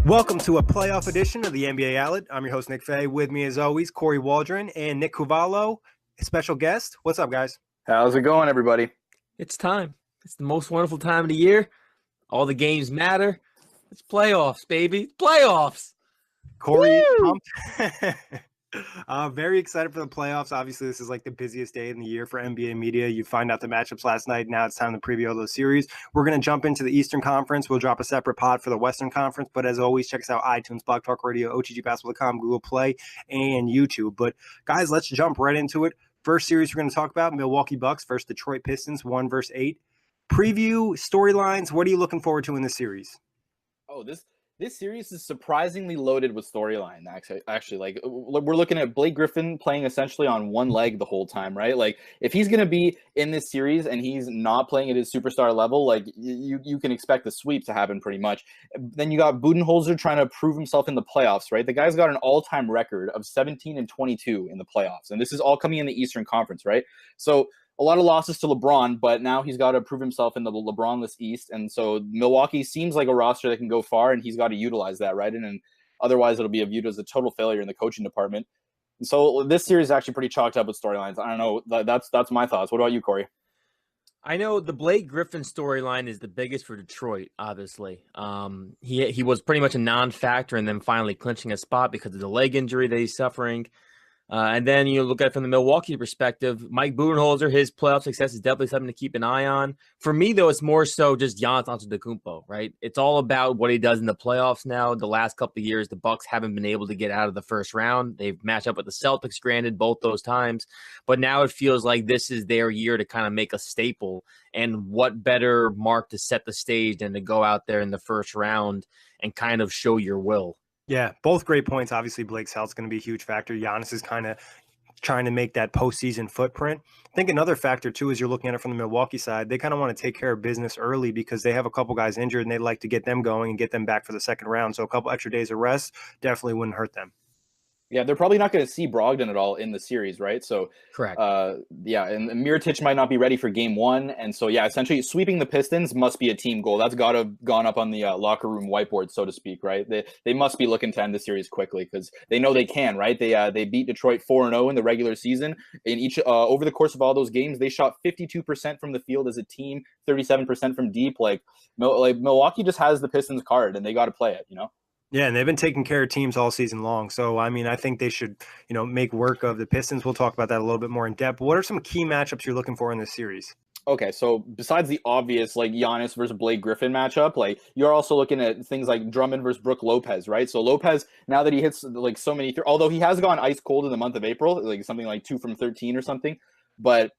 Welcome to a playoff edition of the NBA Outlet. I'm your host, Nick Fay. With me, as always, Kory Waldron and Nikola.Cuvalo, special guest. What's up, guys? How's it going, everybody? It's time. It's the most wonderful time of the year. All the games matter. It's playoffs, baby. Playoffs. Kory, I'm very excited for the playoffs. Obviously, this is like the busiest day in the year for NBA media. You find out the matchups last night. Now it's time to preview all those series. We're going to jump into the Eastern Conference. We'll drop a separate pod for the Western Conference. But as always, check us out: iTunes, Blog Talk Radio, OTGBasketball.com, Google Play, and YouTube. But guys, let's jump right into it. First series we're going to talk about: Milwaukee Bucks versus Detroit Pistons, 1 versus 8. Preview, storylines. What are you looking forward to in this series? Oh, this series is surprisingly loaded with storyline. Actually, like, we're looking at Blake Griffin playing essentially on one leg the whole time, right? Like, if he's going to be in this series and he's not playing at his superstar level, like, you can expect the sweep to happen pretty much. Then you got Budenholzer trying to prove himself in the playoffs, right? The guy's got an all-time record of 17-22 in the playoffs, and this is all coming in the Eastern Conference, right? So a lot of losses to LeBron, but now he's got to prove himself in the LeBron-less East. And so Milwaukee seems like a roster that can go far, and he's got to utilize that, right? And otherwise it'll be viewed as a total failure in the coaching department. And so this series is actually pretty chalked up with storylines. I don't know. That's my thoughts. What about you, Kory? I know the Blake Griffin storyline is the biggest for Detroit, obviously. He was pretty much a non-factor and then finally clinching a spot because of the leg injury that he's suffering. And then you look at it from the Milwaukee perspective, Mike Budenholzer, his playoff success is definitely something to keep an eye on. For me, though, it's more so just Giannis Antetokounmpo, right? It's all about what he does in the playoffs now. The last couple of years, the Bucks haven't been able to get out of the first round. They've matched up with the Celtics, granted, both those times. But now it feels like this is their year to kind of make a staple. And what better mark to set the stage than to go out there in the first round and kind of show your will. Yeah, both great points. Obviously, Blake's health is going to be a huge factor. Giannis is kind of trying to make that postseason footprint. I think another factor, too, is you're looking at it from the Milwaukee side. They kind of want to take care of business early because they have a couple guys injured, and they'd like to get them going and get them back for the second round. So a couple extra days of rest definitely wouldn't hurt them. Yeah, they're probably not going to see Brogdon at all in the series, right? So, correct. Yeah, and Mirotic might not be ready for game one. And so, yeah, essentially sweeping the Pistons must be a team goal. That's got to have gone up on the locker room whiteboard, so to speak, right? They must be looking to end the series quickly because they know they can, right? They beat Detroit 4-0 in the regular season. In each over the course of all those games, they shot 52% from the field as a team, 37% from deep. Like Milwaukee just has the Pistons card, and they got to play it, you know? Yeah, and they've been taking care of teams all season long. So, I mean, I think they should, make work of the Pistons. We'll talk about that a little bit more in depth. What are some key matchups you're looking for in this series? Okay, so besides the obvious, like, Giannis versus Blake Griffin matchup, like, you're also looking at things like Drummond versus Brook Lopez, right? So Lopez, now that he hits, like, so many, although he has gone ice cold in the month of April, like something like 2 from 13 or something, but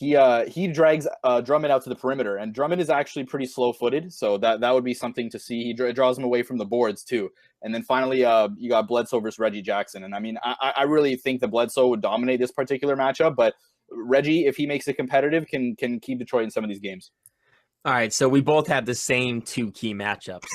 he drags Drummond out to the perimeter, and Drummond is actually pretty slow-footed, so that would be something to see. He draws him away from the boards too. And then finally, you got Bledsoe versus Reggie Jackson, and I mean, I really think that Bledsoe would dominate this particular matchup, but Reggie, if he makes it competitive, can keep Detroit in some of these games. All right, so we both have the same 2 key matchups.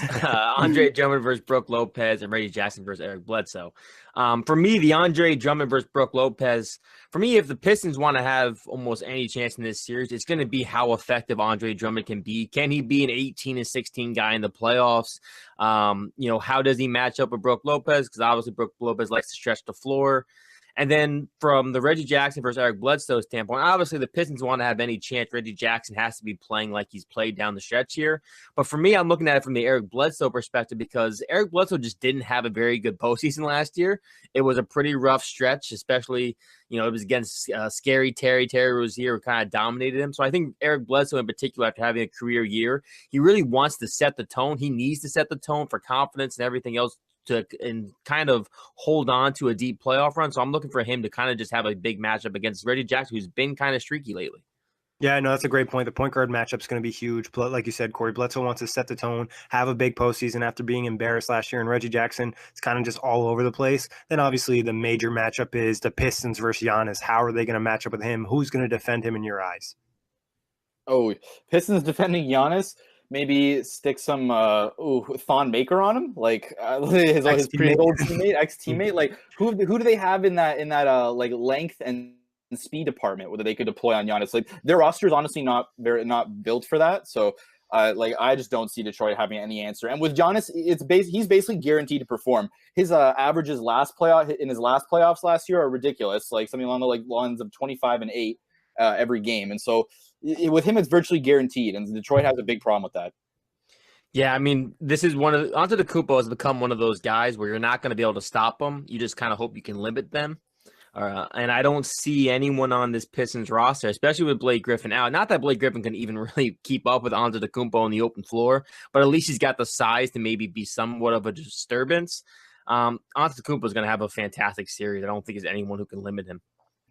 Andre Drummond versus Brook Lopez and Reggie Jackson versus Eric Bledsoe. For me, the Andre Drummond versus Brook Lopez, for me, if the Pistons want to have almost any chance in this series, it's going to be how effective Andre Drummond can be. Can he be an 18-16 guy in the playoffs? How does he match up with Brook Lopez? Because obviously Brook Lopez likes to stretch the floor. And then from the Reggie Jackson versus Eric Bledsoe standpoint, obviously the Pistons want to have any chance. Reggie Jackson has to be playing like he's played down the stretch here. But for me, I'm looking at it from the Eric Bledsoe perspective because Eric Bledsoe just didn't have a very good postseason last year. It was a pretty rough stretch, especially, it was against Scary Terry. Terry Rozier kind of dominated him. So I think Eric Bledsoe in particular, after having a career year, he really wants to set the tone. He needs to set the tone for confidence and everything else and kind of hold on to a deep playoff run. So I'm looking for him to kind of just have a big matchup against Reggie Jackson, who's been kind of streaky lately. Yeah, no, that's a great point. The point guard matchup is going to be huge. Like you said, Kory, Bledsoe wants to set the tone, have a big postseason after being embarrassed last year, and Reggie Jackson is kind of just all over the place. Then obviously the major matchup is the Pistons versus Giannis. How are they going to match up with him? Who's going to defend him in your eyes? Oh, Pistons defending Giannis? Maybe stick some Thon Maker on him, like his pretty old teammate, ex-teammate. Like who do they have in that like length and speed department whether they could deploy on Giannis. Like their roster is honestly not built for that. So like I just don't see Detroit having any answer. And with Giannis, he's basically guaranteed to perform. His averages in his last playoffs last year are ridiculous, like something along the lines of 25 and 8 every game. And so with him, it's virtually guaranteed. And Detroit has a big problem with that. Yeah, I mean, this is Antetokounmpo has become one of those guys where you're not going to be able to stop them. You just kind of hope you can limit them. And I don't see anyone on this Pistons roster, especially with Blake Griffin out. Not that Blake Griffin can even really keep up with Antetokounmpo on the open floor, but at least he's got the size to maybe be somewhat of a disturbance. Antetokounmpo is going to have a fantastic series. I don't think there's anyone who can limit him.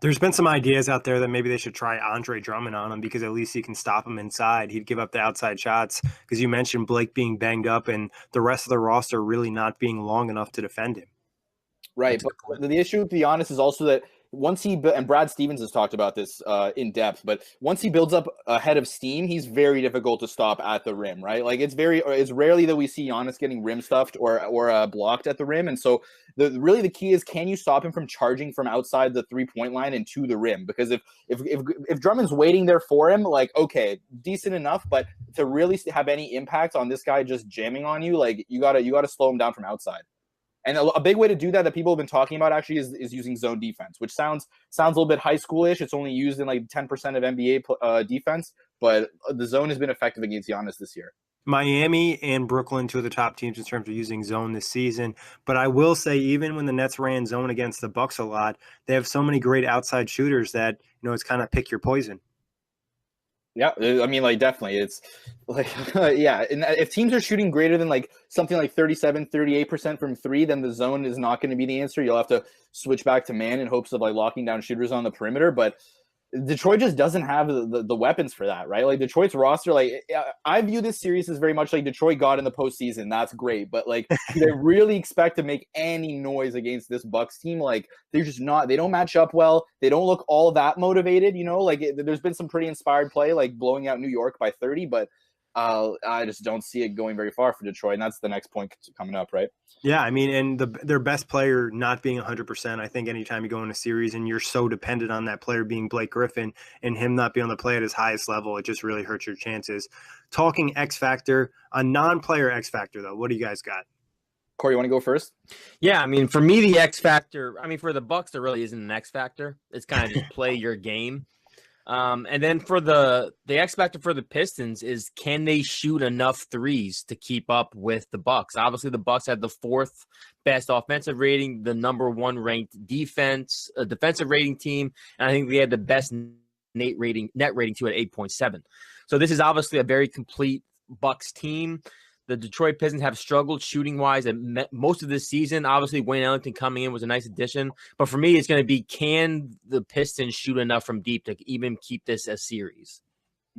There's been some ideas out there that maybe they should try Andre Drummond on him because at least he can stop him inside. He'd give up the outside shots because you mentioned Blake being banged up and the rest of the roster really not being long enough to defend him. Right, but the issue, to be honest, is also that once and Brad Stevens has talked about this in depth, but once he builds up a head of steam, he's very difficult to stop at the rim, right? Like it's rarely that we see Giannis getting rim stuffed or blocked at the rim, and so the key is, can you stop him from charging from outside the 3-point line and to the rim? Because if Drummond's waiting there for him, like, okay, decent enough, but to really have any impact on this guy just jamming on you, like you gotta slow him down from outside. And a big way to do that people have been talking about actually is using zone defense, which sounds a little bit high schoolish. It's only used in like 10% of NBA defense, but the zone has been effective against Giannis this year. Miami and Brooklyn, two of the top teams in terms of using zone this season. But I will say, even when the Nets ran zone against the Bucks a lot, they have so many great outside shooters that, it's kind of pick your poison. Yeah, I mean, like, definitely. It's like, yeah. And if teams are shooting greater than like something like 37, 38% from three, then the zone is not going to be the answer. You'll have to switch back to man in hopes of like locking down shooters on the perimeter. But Detroit just doesn't have the weapons for that, right? Like Detroit's roster, like I view this series as very much like Detroit got in the postseason. That's great, but like they really expect to make any noise against this Bucks team. Like they're just not. They don't match up well. They don't look all that motivated. Like there's been some pretty inspired play, like blowing out New York by 30, but I just don't see it going very far for Detroit, and that's the next point coming up, right? Yeah, I mean, and their best player not being 100%, I think anytime you go in a series and you're so dependent on that player being Blake Griffin and him not being able to play at his highest level, it just really hurts your chances. Talking X Factor, a non-player X Factor, though, what do you guys got? Kory, you want to go first? Yeah, I mean, for me, the X Factor, for the Bucks, there really isn't an X Factor. It's kind of just play your game. And then for the X factor for the Pistons is, can they shoot enough threes to keep up with the Bucks? Obviously, the Bucks had the 4th best offensive rating, the number 1 ranked defensive rating team, and I think they had the best net rating too at 8.7. So this is obviously a very complete Bucks team. The Detroit Pistons have struggled shooting-wise most of this season. Obviously, Wayne Ellington coming in was a nice addition. But for me, it's going to be, can the Pistons shoot enough from deep to even keep this a series?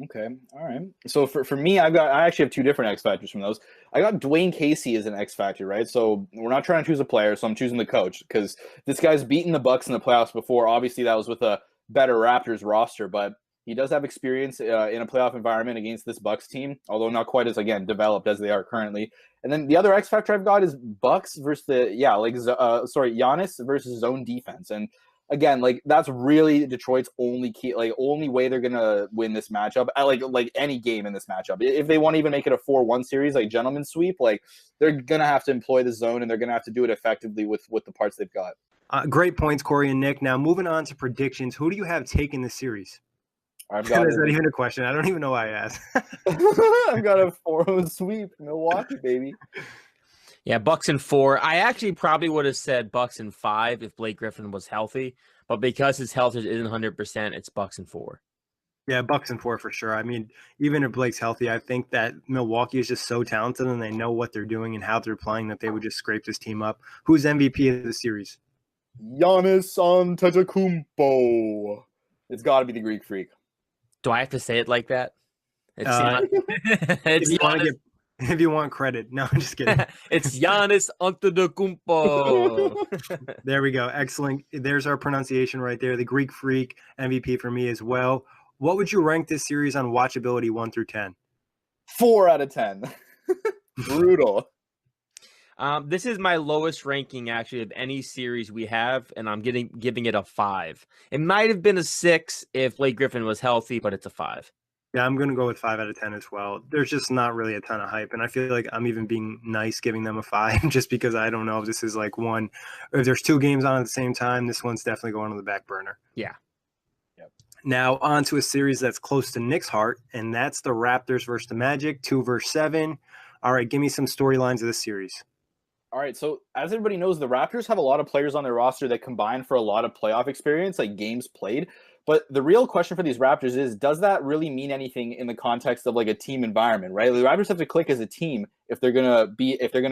Okay, all right. So for me, I actually have 2 different X factors from those. I got Dwayne Casey as an X factor, right? So we're not trying to choose a player, so I'm choosing the coach because this guy's beaten the Bucks in the playoffs before. Obviously, that was with a better Raptors roster, but he does have experience in a playoff environment against this Bucks team, although not quite as, again, developed as they are currently. And then the other X factor I've got is Bucks versus Giannis versus zone defense. And again, like that's really Detroit's only key, like only way they're gonna win this matchup. Like any game in this matchup, if they want to even make it a 4-1 series, like gentleman's sweep, like they're gonna have to employ the zone and they're gonna have to do it effectively with the parts they've got. Great points, Kory and Nick. Now moving on to predictions, who do you have taking the series? I've got Is that even a question? I don't even know why I asked. I've got a 4-0 sweep, Milwaukee, baby. Yeah, Bucks in 4. I actually probably would have said Bucks in 5 if Blake Griffin was healthy, but because his health isn't 100%, it's Bucks in 4. Yeah, Bucks in 4 for sure. I mean, even if Blake's healthy, I think that Milwaukee is just so talented and they know what they're doing and how they're playing that they would just scrape this team up. Who's MVP of the series? Giannis Antetokounmpo. It's got to be the Greek Freak. Do I have to say it like that? It's if you want credit. No, I'm just kidding. It's Giannis Antetokounmpo. There we go. Excellent. There's our pronunciation right there. The Greek Freak, MVP for me as well. What would you rank this series on watchability 1 through 10? 4 out of 10. Brutal. This is my lowest ranking actually of any series we have, and I'm giving it a 5. It might have been a 6 if Blake Griffin was healthy, but it's a 5. Yeah, I'm going to go with 5 out of 10 as well. There's just not really a ton of hype, and I feel like I'm even being nice giving them a 5 just because I don't know if this is like one. If there's 2 games on at the same time, this one's definitely going on the back burner. Yeah. Now on to a series that's close to Nick's heart, and that's the Raptors versus the Magic, 2-7. All right, give me some storylines of this series. All right, so as everybody knows, the Raptors have a lot of players on their roster that combine for a lot of playoff experience, like games played. But the real question for these Raptors is, does that really mean anything in the context of like a team environment, right? The Raptors have to click as a team if they're gonna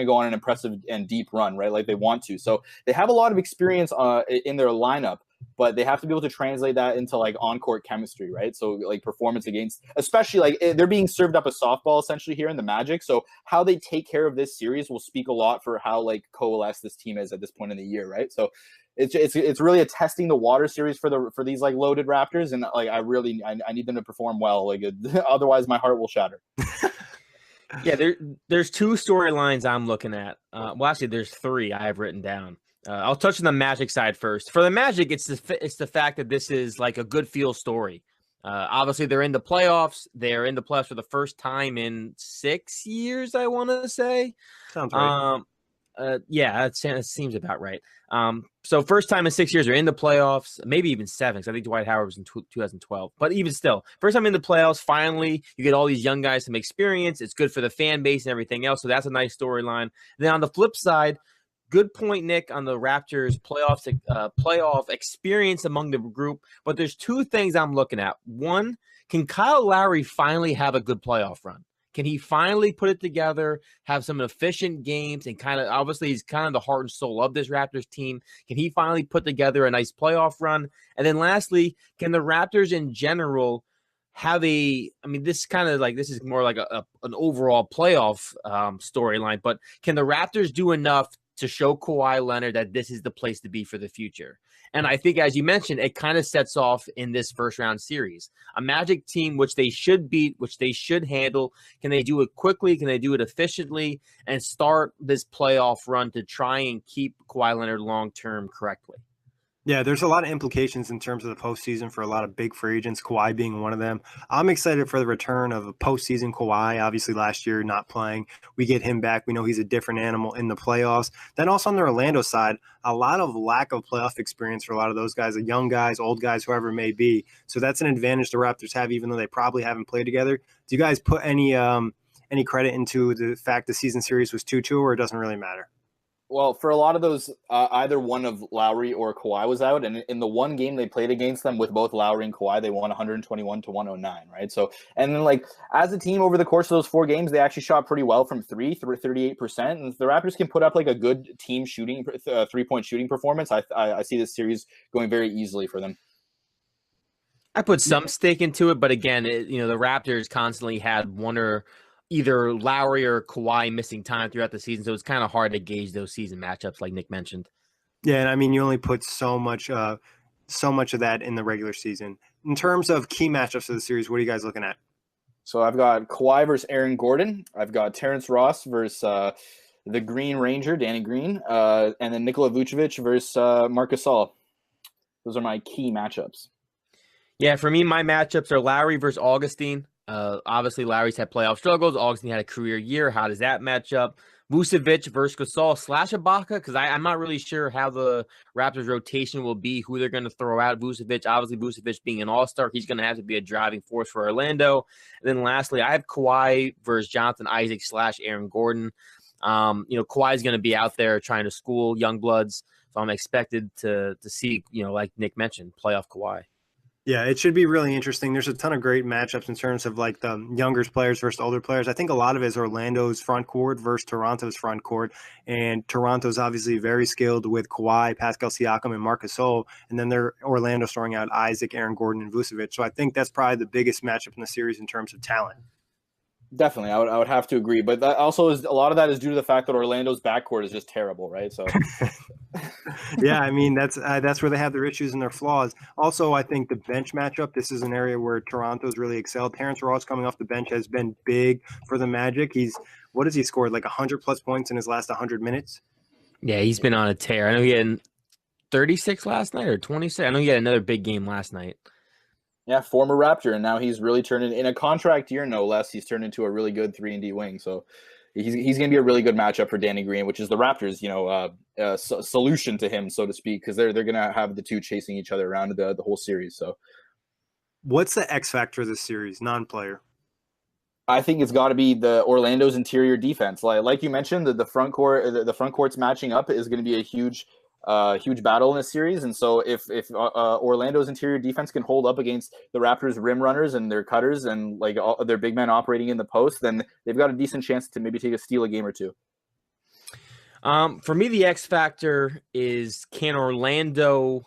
go on an impressive and deep run, right? Like they want to. So they have a lot of experience in their lineup, but they have to be able to translate that into like on-court chemistry, right? So like performance against, especially like they're being served up a softball essentially here in the Magic. So how they take care of this series will speak a lot for how like coalesced this team is at this point in the year, right? So it's really a testing the water series for these like loaded Raptors, and like I need them to perform well, like otherwise my heart will shatter. Yeah, there's 2 storylines I'm looking at. Well, actually, there's 3 I have written down. I'll touch on the Magic side first. For the Magic, it's the fact that this is like a good feel story. Obviously, they're in the playoffs. They're in the playoffs for the first time in 6 years, I want to say. Sounds right. Yeah, it seems about right. So first time in 6 years they're in the playoffs, maybe even 7, because I think Dwight Howard was in 2012. But even still, first time in the playoffs, finally, you get all these young guys some experience. It's good for the fan base and everything else, so that's a nice storyline. Then on the flip side, good point, Nick, on the Raptors playoff experience among the group. But there's 2 things I'm looking at. One, can Kyle Lowry finally have a good playoff run? Can he finally put it together, have some efficient games, and kind of obviously he's kind of the heart and soul of this Raptors team. Can he finally put together a nice playoff run? And then lastly, can the Raptors in general have this kind of like, this is more like an overall playoff storyline, but can the Raptors do enough to show Kawhi Leonard that this is the place to be for the future? And I think, as you mentioned, it kind of sets off in this first round series. A Magic team, which they should beat, which they should handle. Can they do it quickly? Can they do it efficiently and start this playoff run to try and keep Kawhi Leonard long-term correctly? Yeah, there's a lot of implications in terms of the postseason for a lot of big free agents, Kawhi being one of them. I'm excited for the return of a postseason Kawhi. Obviously, last year not playing. We get him back. We know he's a different animal in the playoffs. Then also on the Orlando side, a lot of lack of playoff experience for a lot of those guys, the young guys, old guys, whoever it may be. So that's an advantage the Raptors have, even though they probably haven't played together. Do you guys put any credit into the fact the season series was 2-2, or it doesn't really matter? Well, for a lot of those, either one of Lowry or Kawhi was out, and in the one game they played against them with both Lowry and Kawhi, they won 121-109, right? So, and then like as a team over the course of those 4 games, they actually shot pretty well from 3, 38%. And if the Raptors can put up like a good team shooting, 3-point shooting performance, I see this series going very easily for them. I put some stake into it, but again, the Raptors constantly had one or either Lowry or Kawhi missing time throughout the season, so it's kind of hard to gauge those season matchups, like Nick mentioned. Yeah, and I mean, you only put so much of that in the regular season. In terms of key matchups of the series, what are you guys looking at? So I've got Kawhi versus Aaron Gordon. I've got Terrence Ross versus the Green Ranger, Danny Green, and then Nikola Vucevic versus Marc Gasol. Those are my key matchups. Yeah, for me, my matchups are Lowry versus Augustine. Obviously, Lowry's had playoff struggles. Augustine had a career year. How does that match up? Vucevic versus Gasol / Ibaka, because I'm not really sure how the Raptors rotation will be, who they're going to throw out. Vucevic, obviously Vucevic being an all-star, he's going to have to be a driving force for Orlando. And then lastly, I have Kawhi versus Jonathan Isaac / Aaron Gordon. Kawhi's going to be out there trying to school young bloods, so I'm expected to see, like Nick mentioned, playoff Kawhi. Yeah, it should be really interesting. There's a ton of great matchups in terms of like the younger players versus older players. I think a lot of it is Orlando's front court versus Toronto's front court. And Toronto's obviously very skilled with Kawhi, Pascal Siakam, and Marc Gasol. And then they're Orlando throwing out Isaac, Aaron Gordon, and Vucevic. So I think that's probably the biggest matchup in the series in terms of talent. Definitely, I would have to agree. But that also is a lot of that is due to the fact that Orlando's backcourt is just terrible, right? So Yeah, I mean that's where they have their issues and their flaws. Also, I think the bench matchup. This is an area where Toronto's really excelled. Terrence Ross coming off the bench has been big for the Magic. What has he scored, like 100+ points in his last 100 minutes? Yeah, he's been on a tear. I know he had 36 last night or 26. I know he had another big game last night. yeah, former Raptor, and now he's really turned in a contract year, no less. He's turned into a really good 3-and-D wing. So he's going to be a really good matchup for Danny Green, which is the Raptors, solution to him, so to speak, because they're going to have the two chasing each other around the whole series. So, what's the X factor of this series? Non-player. I think it's got to be the Orlando's interior defense. Like you mentioned, the front court's matching up is going to be a huge battle in this series. And so if Orlando's interior defense can hold up against the Raptors rim runners and their cutters and like all their big men operating in the post, then they've got a decent chance to maybe steal a game or two. For me, the X factor is, can Orlando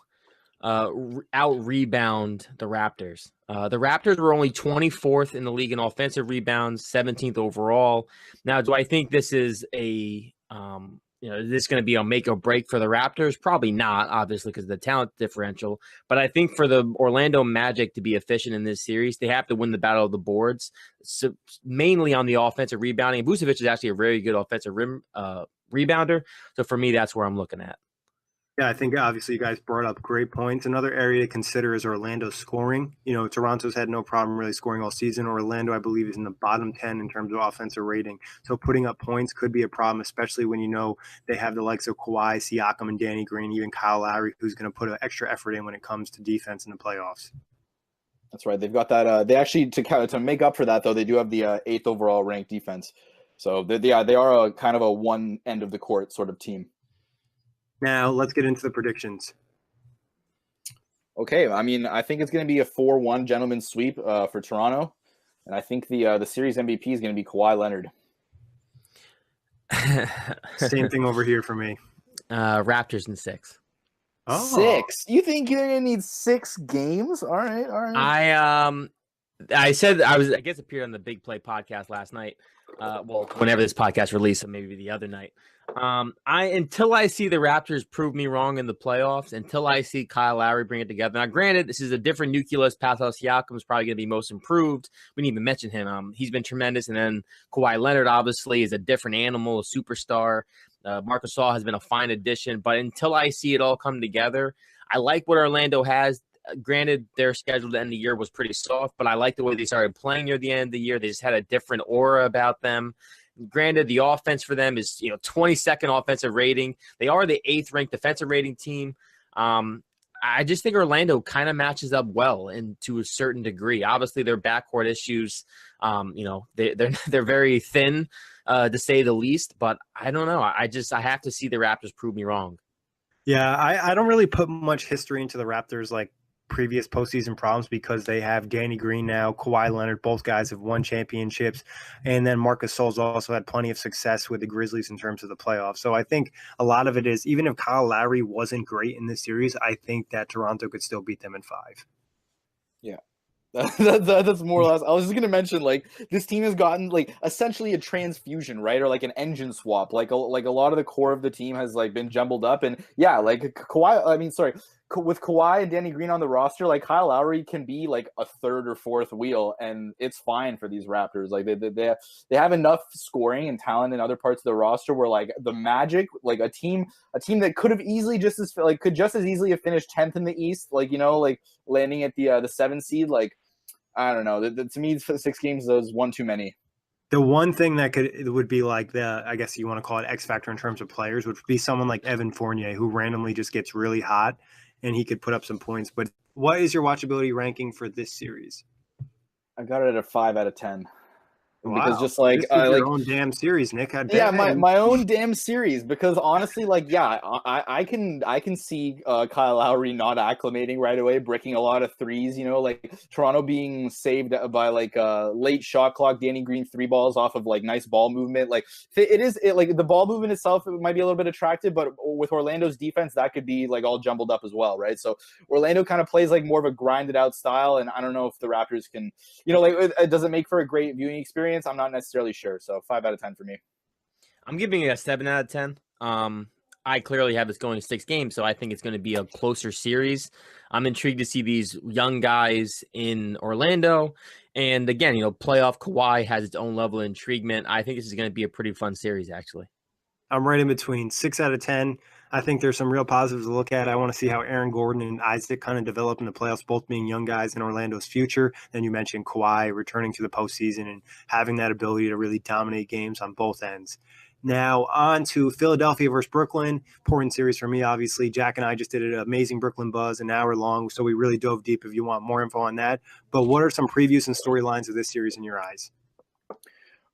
out rebound the Raptors? The Raptors were only 24th in the league in offensive rebounds, 17th overall. Now, do I think this is is this going to be a make or break for the Raptors? Probably not, obviously, because of the talent differential. But I think for the Orlando Magic to be efficient in this series, they have to win the battle of the boards, so mainly on the offensive rebounding. Vucevic is actually a very good offensive rebounder. So for me, that's where I'm looking at. Yeah, I think obviously you guys brought up great points. Another area to consider is Orlando's scoring. Toronto's had no problem really scoring all season. Orlando, I believe, is in the bottom 10 in terms of offensive rating. So putting up points could be a problem, especially when they have the likes of Kawhi, Siakam, and Danny Green, even Kyle Lowry, who's going to put an extra effort in when it comes to defense in the playoffs. That's right. They've got that. They actually, to make up for that, though, they do have the 8th overall ranked defense. So they are a kind of a one end of the court sort of team. Now, let's get into the predictions. Okay, I mean, I think it's going to be a 4-1 gentleman's sweep for Toronto, and I think the series MVP is going to be Kawhi Leonard. Same thing over here for me. Raptors in 6. Oh. 6? You think you're going to need 6 games? All right. I said I guess appeared on the Big Play podcast last night. Whenever this podcast released, so maybe the other night. Until I see the Raptors prove me wrong in the playoffs, until I see Kyle Lowry bring it together. Now, granted, this is a different nucleus. Pascal Siakam is probably going to be most improved. We didn't even mention him. He's been tremendous. And then Kawhi Leonard, obviously, is a different animal, a superstar. Marc Gasol has been a fine addition. But until I see it all come together, I like what Orlando has. Granted, their schedule to end the year was pretty soft, but I like the way they started playing near the end of the year. They just had a different aura about them. Granted, the offense for them is 22nd offensive rating. They are the 8th ranked defensive rating team. I just think Orlando kind of matches up well and to a certain degree. Obviously, their backcourt issues, they're very thin, to say the least. But I don't know. I have to see the Raptors prove me wrong. Yeah, I don't really put much history into the Raptors like previous postseason problems because they have Danny Green now, Kawhi Leonard. Both guys have won championships. And then Marc Gasol's also had plenty of success with the Grizzlies in terms of the playoffs. So I think a lot of it is, even if Kyle Lowry wasn't great in this series, I think that Toronto could still beat them in 5. Yeah. That's more or less. I was just gonna mention, like, this team has gotten like essentially a transfusion, right, or like an engine swap. Like a lot of the core of the team has like been jumbled up, and yeah, like with Kawhi and Danny Green on the roster, like Kyle Lowry can be like a 3rd or 4th wheel, and it's fine for these Raptors. Like they have enough scoring and talent in other parts of the roster where like the Magic, like a team that could have easily just as easily have finished 10th in the East, like like landing at the 7th seed, like. I don't know. To me, 6 games is one too many. The one thing that would be like I guess you want to call it X factor in terms of players, would be someone like Evan Fournier, who randomly just gets really hot and he could put up some points. But what is your watchability ranking for this series? I got it at a 5 out of 10. Wow. Because just like this is your own damn series, Nick. Yeah, my own damn series. Because honestly, like, yeah, I can see Kyle Lowry not acclimating right away, breaking a lot of threes. Like Toronto being saved by like late shot clock, Danny Green 3 balls off of like nice ball movement. Like like the ball movement itself, it might be a little bit attractive, but with Orlando's defense, that could be like all jumbled up as well, right? So Orlando kind of plays like more of a grinded out style, and I don't know if the Raptors can, like, it doesn't make for a great viewing experience. experience, I'm not necessarily sure. So 5 out of 10 for me. I'm giving it a 7 out of 10. I clearly have this going to 6 games, so I think it's going to be a closer series. I'm intrigued to see these young guys in Orlando. And again, playoff Kawhi has its own level of intriguement. I think this is going to be a pretty fun series, actually. I'm right in between 6 out of 10. I think there's some real positives to look at. I want to see how Aaron Gordon and Isaac kind of develop in the playoffs, both being young guys in Orlando's future. Then you mentioned Kawhi returning to the postseason and having that ability to really dominate games on both ends. Now on to Philadelphia versus Brooklyn. Important series for me, obviously. Jack and I just did an amazing Brooklyn Buzz, an hour long, so we really dove deep if you want more info on that. But what are some previews and storylines of this series in your eyes?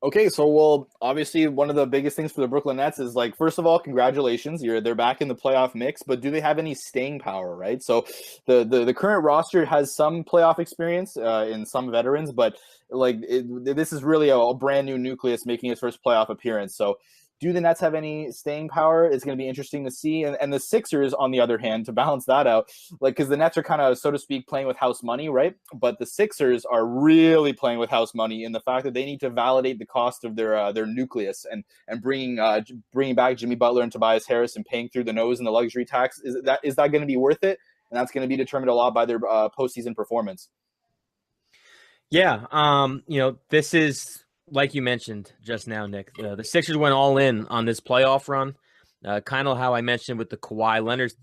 Okay, so obviously one of the biggest things for the Brooklyn Nets is first of all, congratulations, they're back in the playoff mix, but do they have any staying power, right? So the current roster has some playoff experience in some veterans, but this is really a brand new nucleus making its first playoff appearance. So do the Nets have any staying power? It's going to be interesting to see. And the Sixers, on the other hand, to balance that out, because the Nets are kind of, so to speak, playing with house money, right? But the Sixers are really playing with house money in the fact that they need to validate the cost of their nucleus and bringing back Jimmy Butler and Tobias Harris and paying through the nose and the luxury tax. Is that going to be worth it? And that's going to be determined a lot by their postseason performance. Yeah, this is, like you mentioned just now, Nick, the Sixers went all in on this playoff run, kind of how I mentioned with the Kawhi Leonard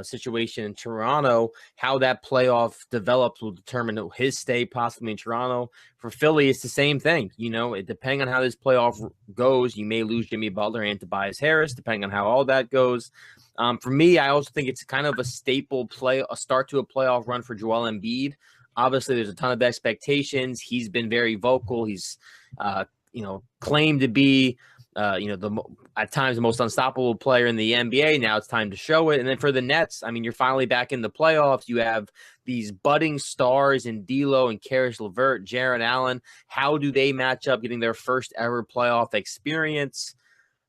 situation in Toronto. How that playoff develops will determine his stay possibly in Toronto. For Philly, it's the same thing. Depending on how this playoff goes, you may lose Jimmy Butler and Tobias Harris, depending on how all that goes. For me, I also think it's kind of a staple a start to a playoff run for Joel Embiid. Obviously, there's a ton of expectations. He's been very vocal. He's claimed to be, at times the most unstoppable player in the NBA. Now it's time to show it. And then for the Nets, you're finally back in the playoffs. You have these budding stars in D'Lo and Karis LeVert, Jarrett Allen. How do they match up, getting their first ever playoff experience?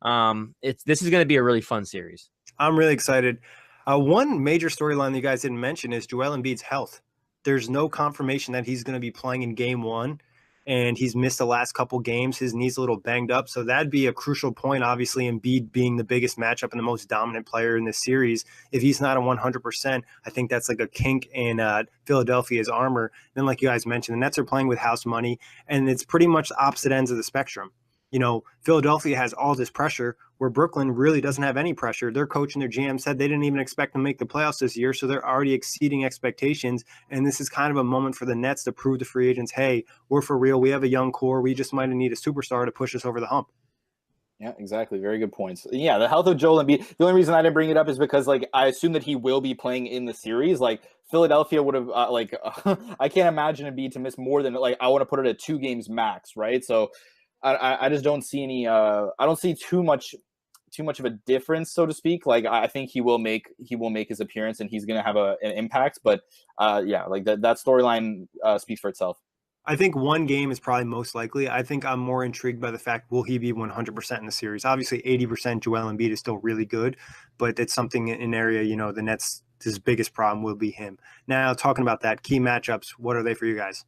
This is going to be a really fun series. I'm really excited. One major storyline that you guys didn't mention is Joel Embiid's health. There's no confirmation that he's going to be playing in game 1, and he's missed the last couple games. His knee's a little banged up, so that'd be a crucial point, obviously, Embiid being the biggest matchup and the most dominant player in this series. If he's not at 100%, I think that's like a kink in Philadelphia's armor. Then, like you guys mentioned, the Nets are playing with house money, and it's pretty much the opposite ends of the spectrum. Philadelphia has all this pressure where Brooklyn really doesn't have any pressure. Their coach and their GM said they didn't even expect to make the playoffs this year, so they're already exceeding expectations. And this is kind of a moment for the Nets to prove to free agents, hey, we're for real. We have a young core. We just might need a superstar to push us over the hump. Yeah, exactly. Very good points. Yeah, the health of Joel Embiid. The only reason I didn't bring it up is because I assume that he will be playing in the series. Philadelphia would have I can't imagine Embiid to miss more than I want to put it at 2 games max, right? So I just don't see any. I don't see too much of a difference, so to speak. I think he will make his appearance and he's going to have an impact. But that storyline speaks for itself. I think 1 game is probably most likely. I think I'm more intrigued by the fact, will he be 100% in the series? Obviously, 80% Joel Embiid is still really good, but it's something in an area, the Nets, his biggest problem will be him. Now, talking about that, key matchups, what are they for you guys?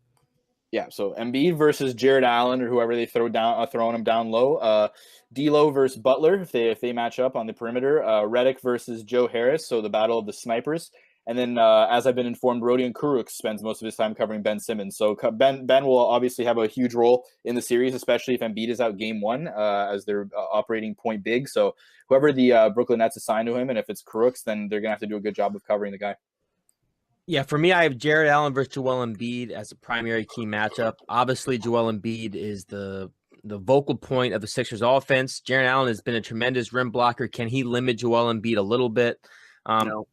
Yeah, so Embiid versus Jarrett Allen or whoever they throwing him down low. D'Lo versus Butler if they match up on the perimeter. Redick versus Joe Harris, so the battle of the snipers. And then, as I've been informed, Rodion Kurucs spends most of his time covering Ben Simmons. So Ben will obviously have a huge role in the series, especially if Embiid is out game 1 as they're operating point big. So whoever the Brooklyn Nets assign to him, and if it's Kurucs, then they're going to have to do a good job of covering the guy. Yeah, for me, I have Jarrett Allen versus Joel Embiid as a primary key matchup. Obviously, Joel Embiid is the vocal point of the Sixers offense. Jarrett Allen has been a tremendous rim blocker. Can he limit Joel Embiid a little bit? No.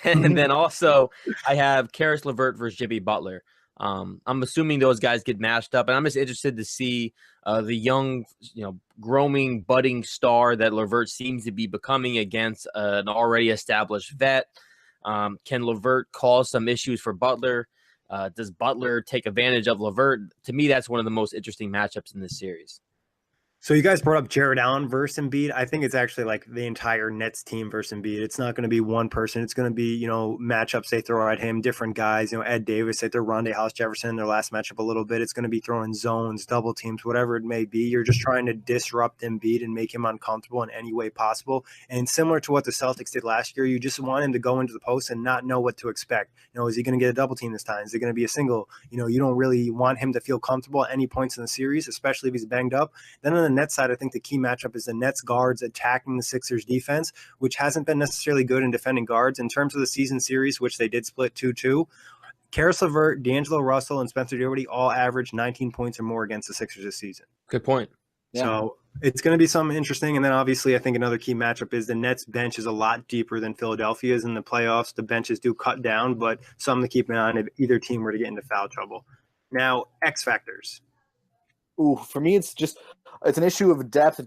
And then also, I have Karis LeVert versus Jimmy Butler. I'm assuming those guys get matched up, and I'm just interested to see the young, growing, budding star that LeVert seems to be becoming against an already established vet. Can LeVert cause some issues for Butler? Does Butler take advantage of LeVert? To me, that's one of the most interesting matchups in this series. So you guys brought up Jared Allen versus Embiid. I think it's actually like the entire Nets team versus Embiid. It's not going to be one person. It's going to be, matchups they throw at him, different guys. Ed Davis, they throw Rondae House-Jefferson in their last matchup a little bit. It's going to be throwing zones, double teams, whatever it may be. You're just trying to disrupt Embiid and make him uncomfortable in any way possible. And similar to what the Celtics did last year, you just want him to go into the post and not know what to expect. Is he going to get a double team this time? Is it going to be a single? You don't really want him to feel comfortable at any points in the series, especially if he's banged up. Then on the Nets side, I think the key matchup is the Nets guards attacking the Sixers defense, which hasn't been necessarily good in defending guards. In terms of the season series, which they did split 2-2, Karis LeVert, D'Angelo Russell, and Spencer Dinwiddie all averaged 19 points or more against the Sixers this season. Good point. Yeah. So it's going to be something interesting. And then obviously I think another key matchup is the Nets bench is a lot deeper than Philadelphia's in the playoffs. The benches do cut down, but something to keep an eye on if either team were to get into foul trouble. Now, X factors. Ooh, for me, it's an issue of depth.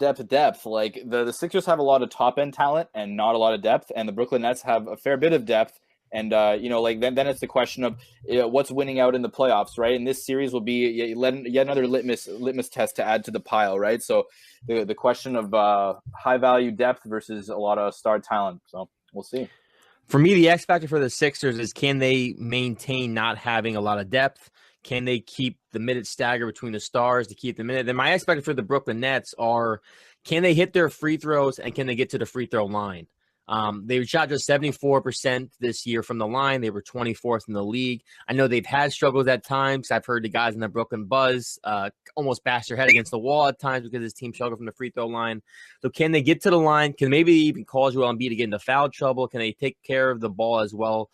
Like the Sixers have a lot of top end talent and not a lot of depth, and the Brooklyn Nets have a fair bit of depth. And then it's the question of what's winning out in the playoffs, right? And this series will be yet another litmus test to add to the pile, right? So the question of high value depth versus a lot of star talent. So we'll see. For me, the X factor for the Sixers is, can they maintain not having a lot of depth? Can they keep the minute stagger between the stars to keep the minute? Then my X factor for the Brooklyn Nets are, can they hit their free throws and can they get to the free throw line? They shot just 74% this year from the line. They were 24th in the league. I know they've had struggles at times. I've heard the guys in the Brooklyn Buzz almost bash their head against the wall at times because his team struggled from the free throw line. So can they get to the line? Can maybe even cause Joel Embiid to get into foul trouble? Can they take care of the ball as well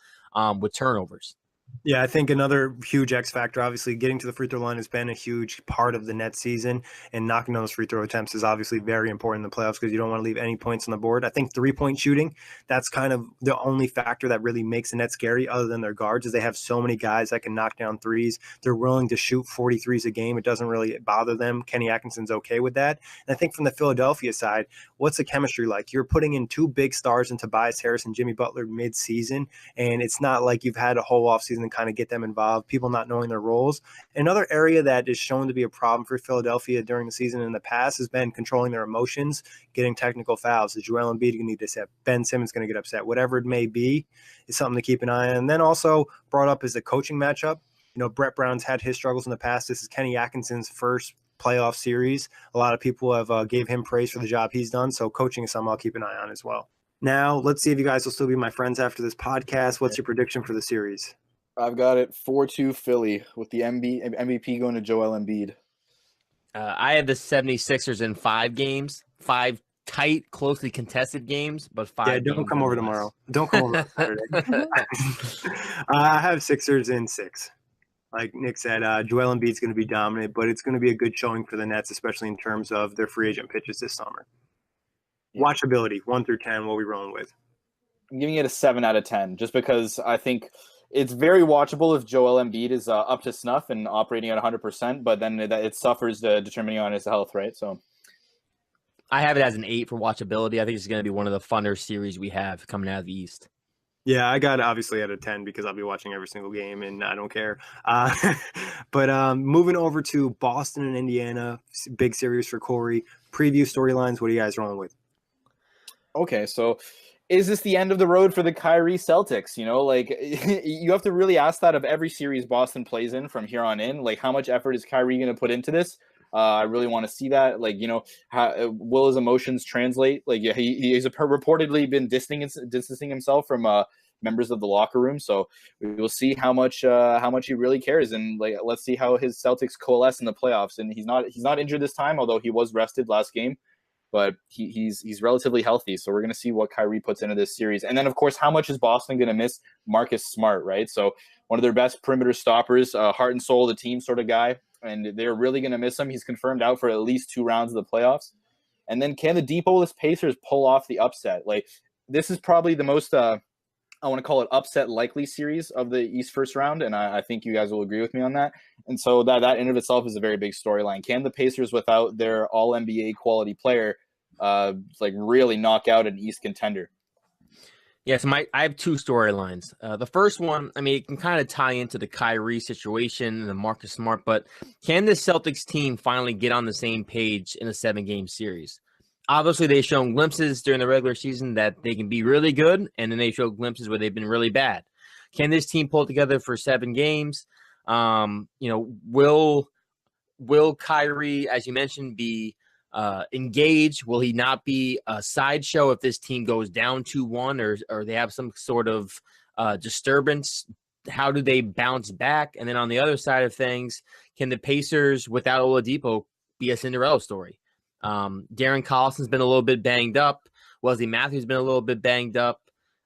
with turnovers? Yeah, I think another huge X factor, obviously, getting to the free throw line has been a huge part of the Nets season, and knocking those free throw attempts is obviously very important in the playoffs because you don't want to leave any points on the board. I think three-point shooting, that's kind of the only factor that really makes the Nets scary other than their guards, is they have so many guys that can knock down threes. They're willing to shoot 43s a game. It doesn't really bother them. Kenny Atkinson's okay with that. And I think from the Philadelphia side, what's the chemistry like? You're putting in two big stars in Tobias Harris and Jimmy Butler mid-season, and it's not like you've had a whole offseason to kind of get them involved, people not knowing their roles. Another area that is shown to be a problem for Philadelphia during the season in the past has been controlling their emotions, getting technical fouls. Is Joel Embiid going to get upset? Ben Simmons going to get upset? Whatever it may be is something to keep an eye on. And then also brought up is the coaching matchup. Brett Brown's had his struggles in the past. This is Kenny Atkinson's first playoff series. A lot of people have gave him praise for the job he's done. So coaching is something I'll keep an eye on as well. Now, let's see if you guys will still be my friends after this podcast. What's your prediction for the series? I've got it 4-2 Philly with the MVP going to Joel Embiid. I have the 76ers in 5 games, 5 tight, closely contested games, but 5. Yeah, don't come over tomorrow. Don't come over on Saturday. I have Sixers in 6. Like Nick said, Joel Embiid's going to be dominant, but it's going to be a good showing for the Nets, especially in terms of their free agent pitches this summer. Yeah. Watchability, 1 through 10, what are we rolling with? I'm giving it a 7 out of 10, just because I think it's very watchable if Joel Embiid is up to snuff and operating at 100%, but then it suffers determining on his health, right? So I have it as an 8 for watchability. I think it's going to be one of the funner series we have coming out of the East. Yeah, I got obviously at a 10 because I'll be watching every single game and I don't care. But moving over to Boston and Indiana, big series for Kory. Preview storylines, what are you guys rolling with? Okay, so is this the end of the road for the Kyrie Celtics? You have to really ask that of every series Boston plays in from here on in. Like, how much effort is Kyrie going to put into this? I really want to see that. Will his emotions translate? He's reportedly been distancing himself from members of the locker room. So we will see how much he really cares. And let's see how his Celtics coalesce in the playoffs. And he's not injured this time, although he was rested last game. But he's relatively healthy, so we're going to see what Kyrie puts into this series. And then, of course, how much is Boston going to miss Marcus Smart, right? So one of their best perimeter stoppers, heart and soul of the team sort of guy, and they're really going to miss him. He's confirmed out for at least 2 rounds of the playoffs. And then can the Depot-less Pacers pull off the upset? This is probably the most I want to call it upset likely series of the East first round, and I think you guys will agree with me on that. And so that in of itself is a very big storyline. Can the Pacers, without their all-NBA quality player, really knock out an East contender? Yes, I have two storylines. The first one, I mean, it can kind of tie into the Kyrie situation and the Marcus Smart, but can this Celtics team finally get on the same page in a 7-game series? Obviously, they've shown glimpses during the regular season that they can be really good, and then they show glimpses where they've been really bad. Can this team pull together for 7 games? Will Kyrie, as you mentioned, be engaged? Will he not be a sideshow if this team goes down 2-1 or they have some sort of disturbance? How do they bounce back? And then on the other side of things, can the Pacers without Oladipo be a Cinderella story? Darren Collison's been a little bit banged up. Wesley Matthews been a little bit banged up.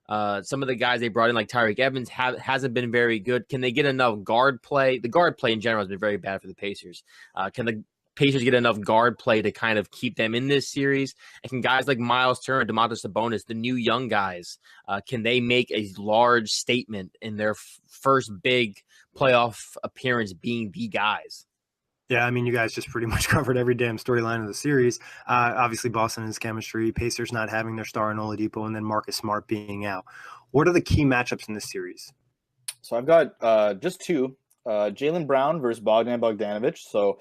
Some of the guys they brought in, like Tyreke Evans, hasn't been very good. Can they get enough guard play? The guard play in general has been very bad for the Pacers. Can the Pacers get enough guard play to kind of keep them in this series? And can guys like Miles Turner, Domantas Sabonis, the new young guys, can they make a large statement in their first big playoff appearance being the guys? Yeah, I mean, you guys just pretty much covered every damn storyline of the series. Obviously, Boston and his chemistry, Pacers not having their star in Oladipo, and then Marcus Smart being out. What are the key matchups in this series? So I've got just two. Jaylen Brown versus Bogdan Bogdanovic. So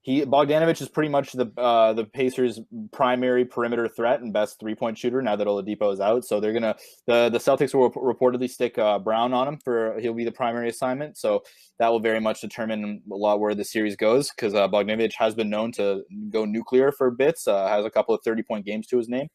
Bogdanovic is pretty much the Pacers' primary perimeter threat and best 3-point shooter now that Oladipo is out. So they're gonna the Celtics will reportedly stick Brown on him he'll be the primary assignment. So that will very much determine a lot where the series goes, because Bogdanovic has been known to go nuclear for bits. Has a couple of 30-point games to his name.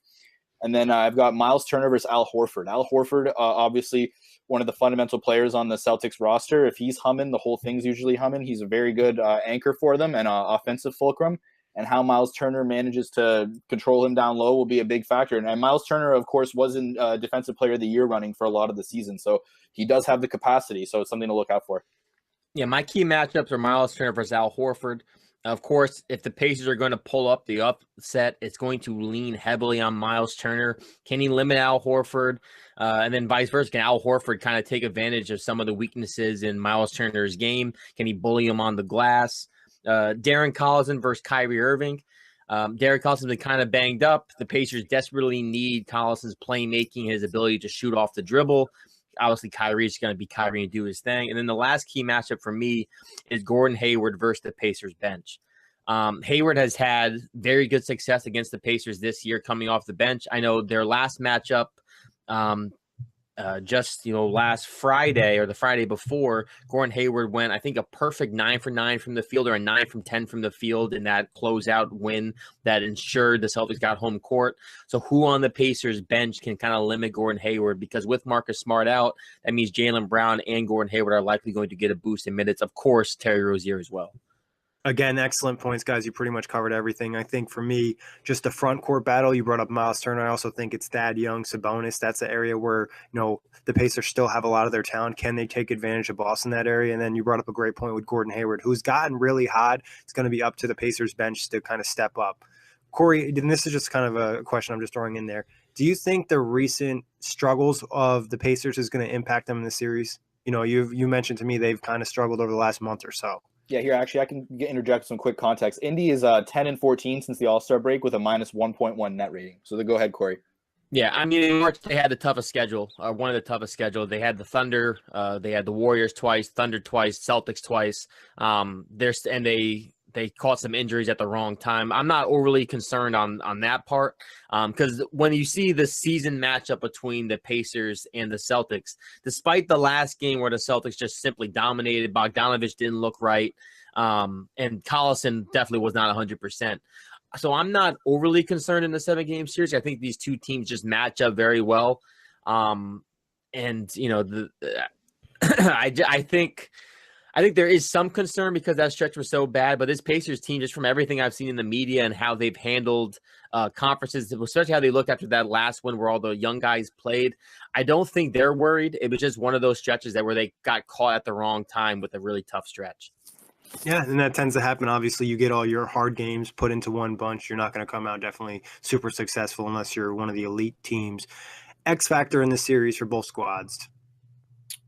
And then I've got Miles Turner versus Al Horford. Al Horford, obviously one of the fundamental players on the Celtics roster. If he's humming, the whole thing's usually humming. He's a very good anchor for them and offensive fulcrum. And how Miles Turner manages to control him down low will be a big factor. And Miles Turner, of course, was in Defensive Player of the Year running for a lot of the season. So he does have the capacity. So it's something to look out for. Yeah, my key matchups are Miles Turner versus Al Horford. Of course, if the Pacers are going to pull up the upset, it's going to lean heavily on Miles Turner. Can he limit Al Horford? And then vice versa, can Al Horford kind of take advantage of some of the weaknesses in Miles Turner's game? Can he bully him on the glass? Darren Collison versus Kyrie Irving. Darren Collison's been kind of banged up. The Pacers desperately need Collison's playmaking, his ability to shoot off the dribble. Obviously, Kyrie's going to be Kyrie and do his thing. And then the last key matchup for me is Gordon Hayward versus the Pacers bench. Hayward has had very good success against the Pacers this year coming off the bench. I know their last matchup last Friday or the Friday before, Gordon Hayward went, I think, a perfect 9 for 9 from the field or a 9 from 10 from the field in that closeout win that ensured the Celtics got home court. So who on the Pacers bench can kind of limit Gordon Hayward? Because with Marcus Smart out, that means Jaylen Brown and Gordon Hayward are likely going to get a boost in minutes. Of course, Terry Rozier as well. Again, excellent points, guys. You pretty much covered everything. I think for me, just the front court battle, you brought up Miles Turner. I also think it's Thad Young, Sabonis. That's the area where, the Pacers still have a lot of their talent. Can they take advantage of Boston in that area? And then you brought up a great point with Gordon Hayward, who's gotten really hot. It's going to be up to the Pacers bench to kind of step up. Kory, and this is just kind of a question I'm just throwing in there. Do you think the recent struggles of the Pacers is going to impact them in the series? You mentioned to me they've kind of struggled over the last month or so. Yeah, here, actually, I can interject some quick context. Indy is 10-14 since the All-Star break with a minus 1.1 net rating. So go ahead, Kory. Yeah, I mean, in March, they had the toughest schedule, one of the toughest schedules. They had the Thunder, they had the Warriors twice, Thunder twice, Celtics twice. They caught some injuries at the wrong time. I'm not overly concerned on that part because when you see the season matchup between the Pacers and the Celtics, despite the last game where the Celtics just simply dominated, Bogdanovic didn't look right, and Collison definitely was not 100%. So I'm not overly concerned in the 7-game series. I think these two teams just match up very well. I think there is some concern because that stretch was so bad, but this Pacers team, just from everything I've seen in the media and how they've handled conferences, especially how they looked after that last one where all the young guys played, I don't think they're worried. It was just one of those stretches where they got caught at the wrong time with a really tough stretch. Yeah, and that tends to happen. Obviously, you get all your hard games put into one bunch. You're not going to come out definitely super successful unless you're one of the elite teams. X factor in the series for both squads.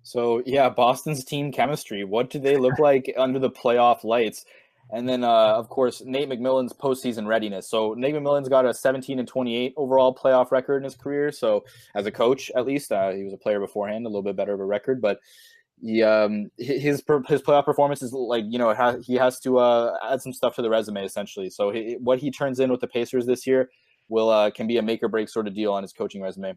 So, yeah, Boston's team chemistry. What do they look like under the playoff lights? And then, of course, Nate McMillan's postseason readiness. So Nate McMillan's got a 17-28 overall playoff record in his career. So as a coach, at least, he was a player beforehand, a little bit better of a record. But his playoff performance is like, he has to add some stuff to the resume, essentially. So what he turns in with the Pacers this year can be a make or break sort of deal on his coaching resume.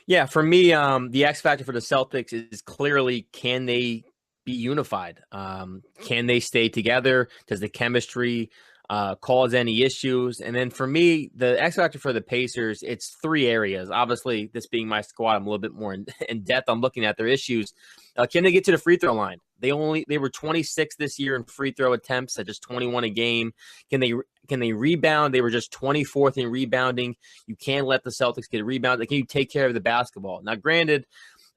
Yeah, for me, the X factor for the Celtics is clearly, can they be unified? Can they stay together? Does the chemistry cause any issues? And then for me, the X factor for the Pacers, it's three areas. Obviously, this being my squad, I'm a little bit more in depth. I'm looking at their issues. Can they get to the free throw line? They were 26 this year in free throw attempts at just 21 a game. Can they rebound? They were just 24th in rebounding. You can't let the Celtics get a rebound. Can you take care of the basketball? Now, granted,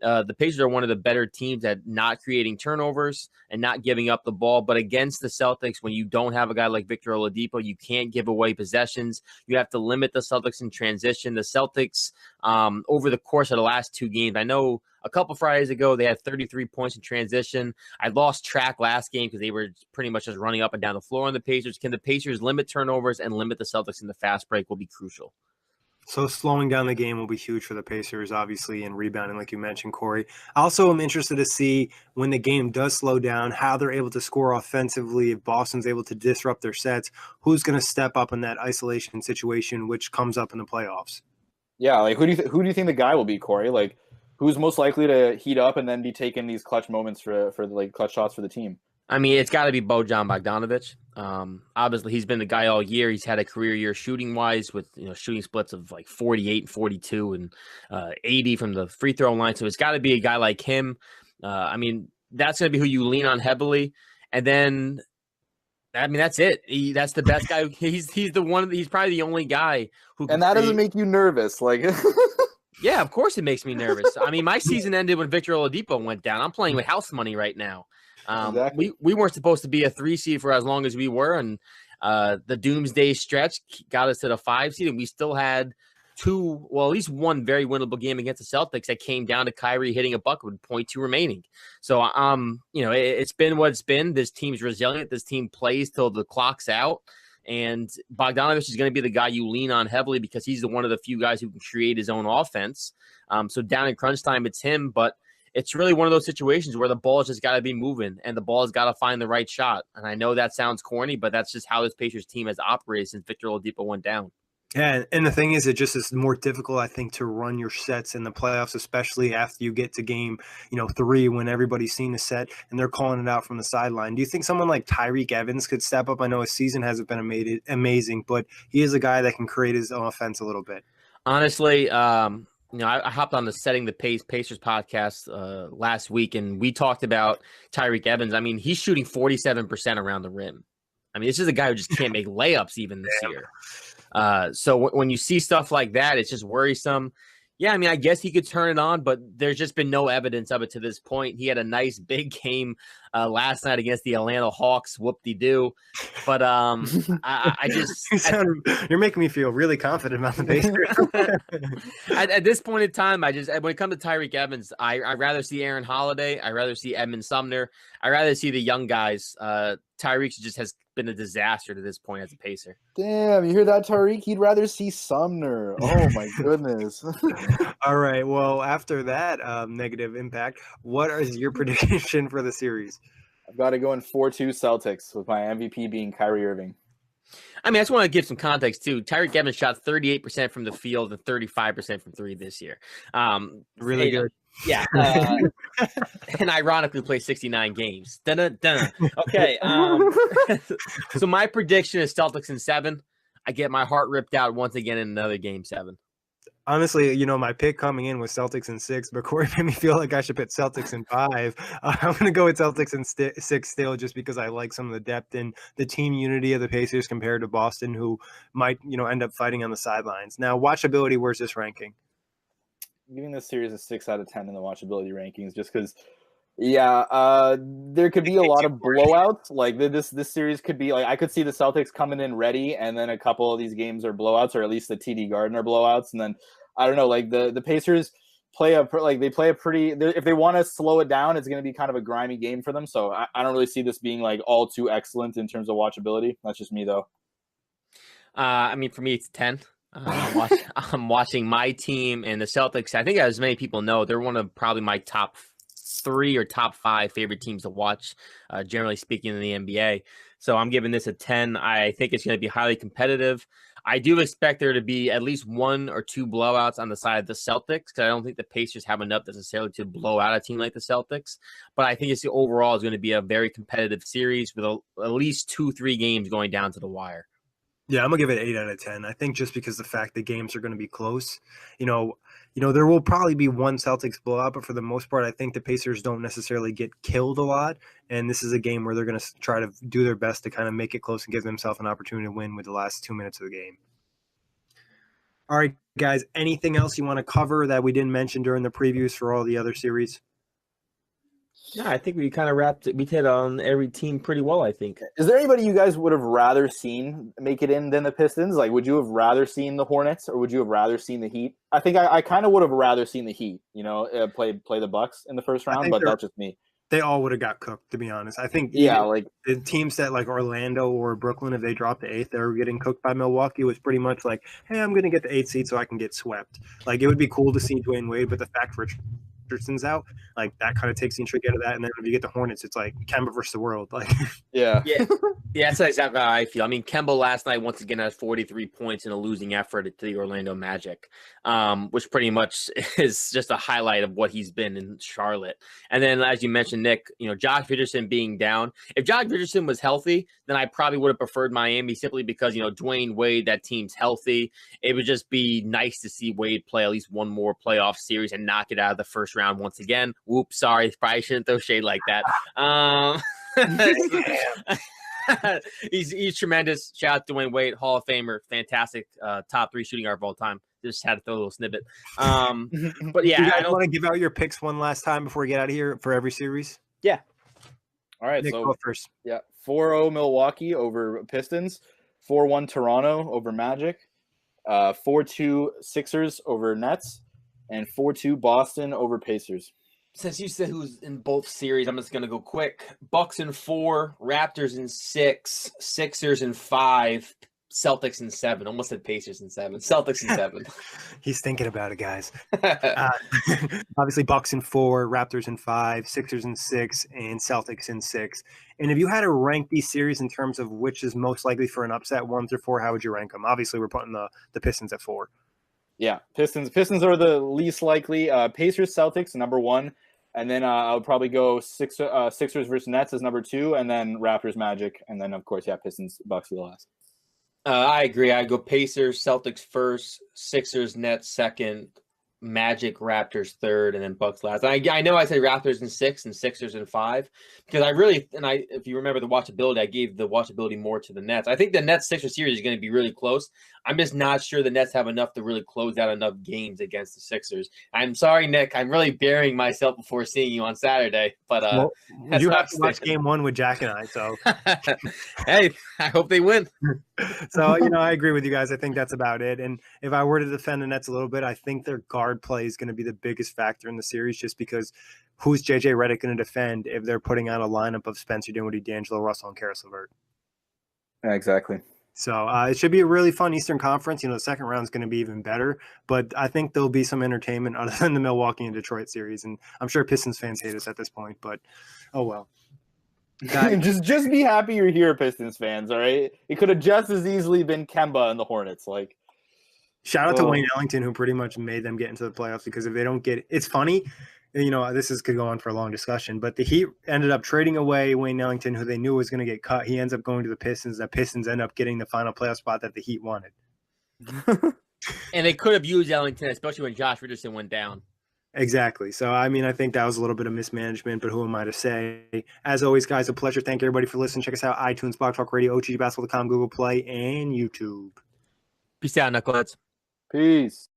the Pacers are one of the better teams at not creating turnovers and not giving up the ball. But against the Celtics, when you don't have a guy like Victor Oladipo, you can't give away possessions. You have to limit the Celtics in transition. The Celtics, over the course of the last two games, I know a couple Fridays ago, they had 33 points in transition. I lost track last game because they were pretty much just running up and down the floor on the Pacers. Can the Pacers limit turnovers and limit the Celtics in the fast break will be crucial. So slowing down the game will be huge for the Pacers, obviously, and rebounding, like you mentioned, Kory. I also am interested to see when the game does slow down, how they're able to score offensively. If Boston's able to disrupt their sets, who's going to step up in that isolation situation, which comes up in the playoffs? Yeah, like who do you think the guy will be, Kory? Like, who's most likely to heat up and then be taking these clutch moments for like clutch shots for the team? I mean, it's got to be Bojan Bogdanovic. Obviously, he's been the guy all year. He's had a career year shooting-wise with shooting splits of like 48 and 42 and 80 from the free throw line. So it's got to be a guy like him. I mean, that's going to be who you lean on heavily. And then, I mean, that's it. That's the best guy. He's the one. He's probably the only guy who. And that doesn't make you nervous, like. Yeah, of course it makes me nervous. I mean, my season ended when Victor Oladipo went down. I'm playing with house money right now. Exactly. We weren't supposed to be a 3 seed for as long as we were, and the doomsday stretch got us to the 5 seed, and we still had at least one very winnable game against the Celtics that came down to Kyrie hitting a bucket with 0.2 remaining. So, it's been what it's been. This team's resilient. This team plays till the clock's out. And Bogdanovic is going to be the guy you lean on heavily because he's one of the few guys who can create his own offense. So down in crunch time, it's him. But it's really one of those situations where the ball's just got to be moving and the ball's got to find the right shot. And I know that sounds corny, but that's just how this Pacers team has operated since Victor Oladipo went down. Yeah, and the thing is, it just is more difficult, I think, to run your sets in the playoffs, especially after you get to game, 3, when everybody's seen the set and they're calling it out from the sideline. Do you think someone like Tyreke Evans could step up? I know his season hasn't been amazing, but he is a guy that can create his own offense a little bit. Honestly, I hopped on the Setting the Pace Pacers podcast last week, and we talked about Tyreke Evans. I mean, he's shooting 47% around the rim. I mean, this is a guy who just can't make layups even this year. So when you see stuff like that, it's just worrisome. Yeah, I mean, I guess he could turn it on, but there's just been no evidence of it to this point. He had a nice big game last night against the Atlanta Hawks. Whoop-de-doo. But I just you're making me feel really confident about the Pacers. At this point in time, when it comes to Tyreke Evans, I'd rather see Aaron Holiday. I'd rather see Edmund Sumner. I'd rather see the young guys. Tyreke just has been a disaster to this point as a Pacer. Damn, you hear that, Tyreke? He'd rather see Sumner. Oh, my goodness. All right, well, after that negative impact, what is your prediction for the series? I've got to go in 4-2 Celtics with my MVP being Kyrie Irving. I mean, I just want to give some context, too. Tyreke Evans shot 38% from the field and 35% from 3 this year. Really good. Yeah. And ironically played 69 games. Dun-dun-dun. Okay. So my prediction is Celtics in 7. I get my heart ripped out once again in another game 7. Honestly, my pick coming in was Celtics in 6, but Kory made me feel like I should put Celtics in 5. I'm going to go with Celtics in 6 still, just because I like some of the depth and the team unity of the Pacers compared to Boston, who might, end up fighting on the sidelines. Now, watchability, where's this ranking? I'm giving this series a 6 out of 10 in the watchability rankings, just because. Yeah, there could be a lot of blowouts. Like this series could be like, I could see the Celtics coming in ready, and then a couple of these games are blowouts, or at least the TD Garden are blowouts, and then I don't know, like the Pacers, play a pretty. If they want to slow it down, it's going to be kind of a grimy game for them. So I don't really see this being like all too excellent in terms of watchability. That's just me though. I mean, for me, it's 10. I'm watching my team and the Celtics. I think, as many people know, they're one of probably my top 3 or top 5 favorite teams to watch, generally speaking, in the NBA. So I'm giving this a 10. I think it's going to be highly competitive. I do expect there to be at least 1 or 2 blowouts on the side of the Celtics, because I don't think the Pacers have enough necessarily to blow out a team like the Celtics. But I think it's overall is going to be a very competitive series with at least 2-3 games going down to the wire. Yeah, I'm gonna give it 8 out of 10. I think just because the fact the games are going to be close, there will probably be one Celtics blowout, but for the most part, I think the Pacers don't necessarily get killed a lot. And this is a game where they're going to try to do their best to kind of make it close and give themselves an opportunity to win with the last 2 minutes of the game. All right, guys, anything else you want to cover that we didn't mention during the previews for all the other series? Yeah, I think we kind of wrapped it. We hit on every team pretty well, I think. Is there anybody you guys would have rather seen make it in than the Pistons? Like, would you have rather seen the Hornets, or would you have rather seen the Heat? I think I kind of would have rather seen the Heat, play the Bucks in the first round, but that's just me. They all would have got cooked, to be honest. I think like the teams that like Orlando or Brooklyn, if they dropped the 8th, they were getting cooked by Milwaukee. It was pretty much like, hey, I'm going to get the 8th seed so I can get swept. Like, it would be cool to see Dwayne Wade, but the fact Richardson's out, like that kind of takes the intrigue out of that. And then if you get the Hornets, it's like Kemba versus the world. Like, yeah, that's exactly how I feel. I mean, Kemba last night once again had 43 points in a losing effort to the Orlando Magic, which pretty much is just a highlight of what he's been in Charlotte. And then, as you mentioned, Nick, Josh Richardson being down. If Josh Richardson was healthy, then I probably would have preferred Miami simply because Dwayne Wade, that team's healthy. It would just be nice to see Wade play at least one more playoff series and knock it out of the first round once again. Whoops, sorry, probably shouldn't throw shade like that. He's tremendous. Shout out to Dwayne Wade, Hall of Famer, fantastic, top 3 shooting guard of all time. Just had to throw a little snippet. But yeah, do you guys want to give out your picks one last time before we get out of here for every series? Yeah. All right. Nick, so go first. Yeah, 4-0 Milwaukee over Pistons, 4-1 Toronto over Magic, 4-2 Sixers over Nets, and 4-2 Boston over Pacers. Since you said who's in both series, I'm just going to go quick. Bucks in 4, Raptors in 6, Sixers in 5, Celtics in 7. Almost said Pacers in 7. Celtics in 7. He's thinking about it, guys. Obviously, Bucks in 4, Raptors in 5, Sixers in 6, and Celtics in 6. And if you had to rank these series in terms of which is most likely for an upset, 1 through 4, how would you rank them? Obviously, we're putting the Pistons at 4. Yeah, Pistons are the least likely. Pacers, Celtics, number 1. And then I would probably go Sixers versus Nets as number 2, and then Raptors, Magic, and then, of course, Pistons, Bucks for the last. I agree. I'd go Pacers, Celtics first, Sixers, Nets second, Magic, Raptors third, and then Bucks last. I know I said Raptors in 6 and Sixers in 5 because if you remember the watchability, I gave the watchability more to the Nets. I think the Nets Sixers series is going to be really close. I'm just not sure the Nets have enough to really close out enough games against the Sixers. I'm sorry, Nick. I'm really burying myself before seeing you on Saturday, but you have to watch Game 1 with Jack and I. So hey, I hope they win. So I agree with you guys. I think that's about it. And if I were to defend the Nets a little bit, I think their guard play is going to be the biggest factor in the series, just because who's JJ Redick going to defend if they're putting out a lineup of Spencer Dinwiddie, D'Angelo Russell, and Karis LeVert? Yeah, exactly. So it should be a really fun Eastern Conference. The second round is going to be even better, but I think there'll be some entertainment other than the Milwaukee and Detroit series. And I'm sure Pistons fans hate us at this point, but oh well. just be happy you're here, Pistons fans. All right, it could have just as easily been Kemba and the Hornets. Like, shout out to Wayne Ellington, who pretty much made them get into the playoffs, because if they don't get it, it's funny. Could go on for a long discussion, but the Heat ended up trading away Wayne Ellington, who they knew was going to get cut. He ends up going to the Pistons. The Pistons end up getting the final playoff spot that the Heat wanted. And they could have used Ellington, especially when Josh Richardson went down. Exactly. So, I think that was a little bit of mismanagement, but who am I to say? As always, guys, a pleasure. Thank everybody for listening. Check us out, iTunes, Blog Talk Radio, OTGBasketball.com, Google Play, and YouTube. Peace out, Knuckleheads. Peace.